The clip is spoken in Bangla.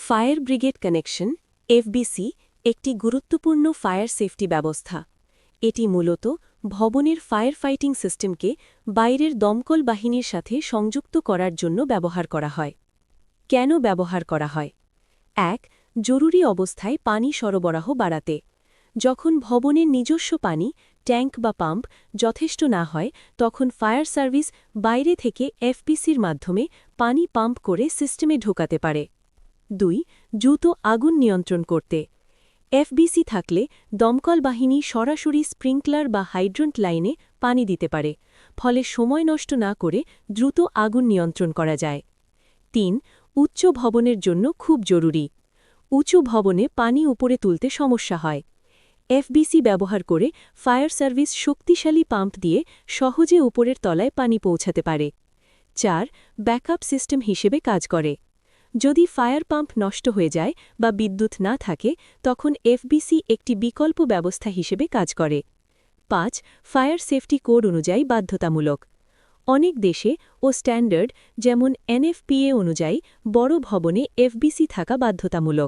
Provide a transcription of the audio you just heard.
ফায়ার ব্রিগেড কানেকশন এফবিসি একটি গুরুত্বপূর্ণ ফায়ার সেফটি ব্যবস্থা। এটি মূলত ভবনের ফায়ার ফাইটিং সিস্টেমকে বাইরের দমকল বাহিনীর সাথে সংযুক্ত করার জন্য ব্যবহার করা হয়। কেন ব্যবহার করা হয়? ১. জরুরি অবস্থায় পানি সরবরাহ বাড়াতে। যখন ভবনের নিজস্ব পানি ট্যাঙ্ক বা পাম্প যথেষ্ট না হয়, তখন ফায়ার সার্ভিস বাইরে থেকে এফবিসির মাধ্যমে পানি পাম্প করে সিস্টেমে ঢোকাতে পারে। ২. দ্রুত আগুন নিয়ন্ত্রণ করতে। এফবিসি থাকলে দমকল বাহিনী সরাসরি স্প্রিংকলার বা হাইড্রন্ট লাইনে পানি দিতে পারে, ফলে সময় নষ্ট না করে দ্রুত আগুন নিয়ন্ত্রণ করা যায়। ৩. উচ্চ ভবনের জন্য খুব জরুরি। উঁচু ভবনে পানি উপরে তুলতে সমস্যা হয়। এফবিসি ব্যবহার করে ফায়ার সার্ভিস শক্তিশালী পাম্প দিয়ে সহজে উপরের তলায় পানি পৌঁছাতে পারে। ৪. ব্যাকআপ সিস্টেম হিসেবে কাজ করে। যদি ফায়ার পাম্প নষ্ট হয়ে যায় বা বিদ্যুৎ না থাকে, তখন এফবিসি একটি বিকল্প ব্যবস্থা হিসেবে কাজ করে। ৫. ফায়ার সেফটি কোড অনুযায়ী বাধ্যতামূলক। অনেক দেশে ও স্ট্যান্ডার্ড যেমন এনএফপিএ অনুযায়ী বড় ভবনে এফবিসি থাকা বাধ্যতামূলক।